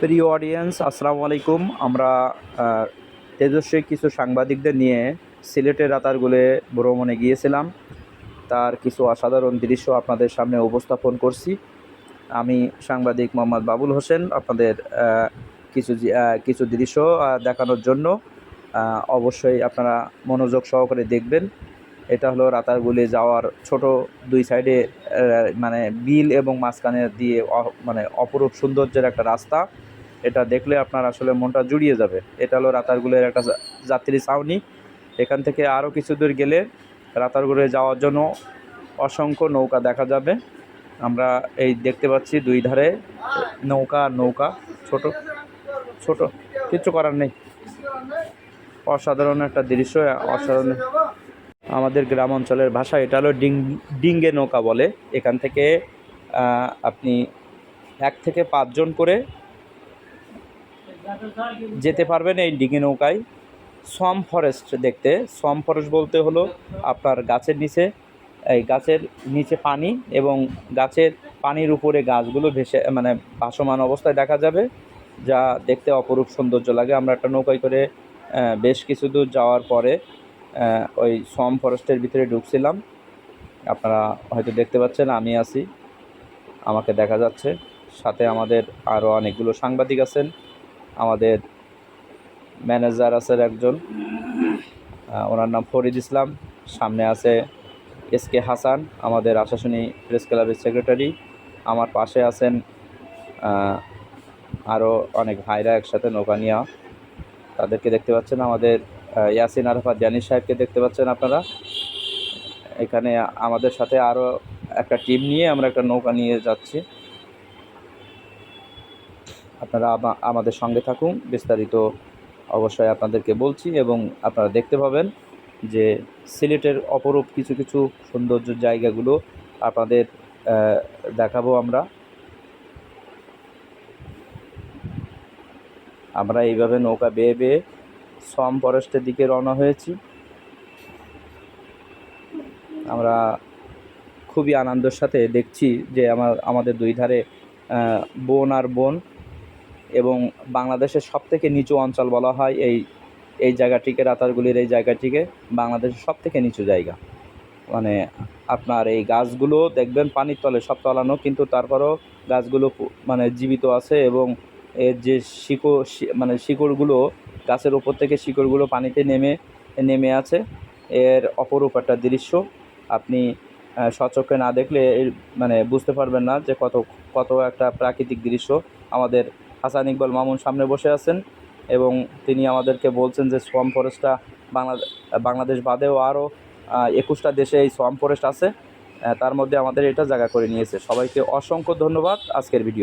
প্রিয় অডিয়েন্স, আসসালামু আলাইকুম। আমরা তেজস্বী কিছু সাংবাদিকদের নিয়ে সিলেটের রাতারগুলে ভ্রমণে গিয়েছিলাম। তার কিছু অসাধারণ দৃশ্য আপনাদের সামনে উপস্থাপন করছি। আমি সাংবাদিক মোহাম্মদ বাবুল হোসেন, আপনাদের কিছু দৃশ্য দেখানোর জন্য অবশ্যই আপনারা মনোযোগ সহকারে দেখবেন। এটা হলো রাতারগুলে যাওয়ার ছোট দুই সাইডে মানে বিল এবং মাঝখানে দিয়ে মানে অপরূপ সৌন্দর্যের একটা রাস্তা। এটা দেখলে আপনার আসলে মনটা জুড়িয়ে যাবে। এটা হলো রাতারগুলের একটা যাত্রী ছাউনি। এখান থেকে আরও কিছু দূর গেলে রাতারগুলে যাওয়ার জন্য অসংখ্য নৌকা দেখা যাবে। আমরা এই দেখতে পাচ্ছি দুই ধারে নৌকা ছোট ছোট, কিচ্ছু করার নেই। অসাধারণ একটা দৃশ্য, অসাধারণ। আমাদের গ্রাম অঞ্চলের ভাষা এটা হলো ডিঙ্গে নৌকা বলে। এখান থেকে আপনি 1 থেকে 5 জন করে যেতে পারবেন এই ডিঙ্গি নৌকায় সোয়াম ফরেস্ট দেখতে। সোয়াম ফরেস্ট বলতে হলো আপনার গাছের নিচে পানি, এবং গাছের পানির উপরে গাছগুলো ভেসে মানে ভাসমান অবস্থায় দেখা যাবে, যা দেখতে অপরূপ সৌন্দর্য লাগে। আমরা একটা নৌকায় করে বেশ কিছু দূর যাওয়ার পরে ওই সোয়াম ফরেস্টের ভিতরে ঢুকছিলাম। আপনারা হয়তো দেখতে পাচ্ছেন আমি আছি, আমাকে দেখা যাচ্ছে। সাথে আমাদের আরও অনেকগুলো সাংবাদিক আছেন। আমাদের ম্যানেজার আছেন একজন, ওনার নাম ফরিদ ইসলাম। সামনে আছে SK হাসান, আমাদের আশাশুনি প্রেস ক্লাবের সেক্রেটারি। আমার পাশে আছেন আরও অনেক ভাইরা একসাথে নৌকা নিয়ে, তাদেরকে দেখতে পাচ্ছেন। আমাদের ইয়াসিন আরাফাত জানির সাহেবকে দেখতে পাচ্ছেন আপনারা। এখানে আমাদের সাথে আরও একটা টিম নিয়ে আমরা একটা নৌকা নিয়ে যাচ্ছি। আপনারা আমাদের সঙ্গে থাকুন, বিস্তারিত অবশ্যই আপনাদেরকে বলছি, এবং আপনারা দেখতে পাবেন যে সিলেটের অপরূপ কিছু কিছু সৌন্দর্য জায়গাগুলো আপনাদের দেখাবো। আমরা এইভাবে নৌকা বেয়ে বেয়ে সোয়াম ফরেস্টের দিকে রওনা হয়েছি। আমরা খুবই আনন্দের সাথে দেখছি যে আমাদের দুই ধারে বন আর বন, এবং বাংলাদেশের সবথেকে নিচু অঞ্চল বলা হয় এই জায়গাটিকে, রাতারগুলির এই জায়গাটিকে বাংলাদেশের সবথেকে নিচু জায়গা। মানে আপনার এই গাছগুলো দেখবেন পানির তলে সব তলানো, কিন্তু তারপরও গাছগুলো মানে জীবিত আছে, এবং এর যে শিকড়গুলো গাছের ওপর থেকে শিকড়গুলো পানিতে নেমে আছে। এর অপরূপ একটা দৃশ্য আপনি সচক্ষে না দেখলে মানে বুঝতে পারবেন না যে কত একটা প্রাকৃতিক দৃশ্য। আমাদের হাসান ইকবাল মামুন সামনে বসে আছেন, এবং তিনি আমাদেরকে বলছেন যে সোয়াম ফরেস্টটা বাংলাদেশ বাদেও আরও 21টা দেশে এই সোয়াম ফরেস্ট আছে, তার মধ্যে আমাদের এটা জায়গা করে নিয়েছে। সবাইকে অসংখ্য ধন্যবাদ আজকের ভিডিও।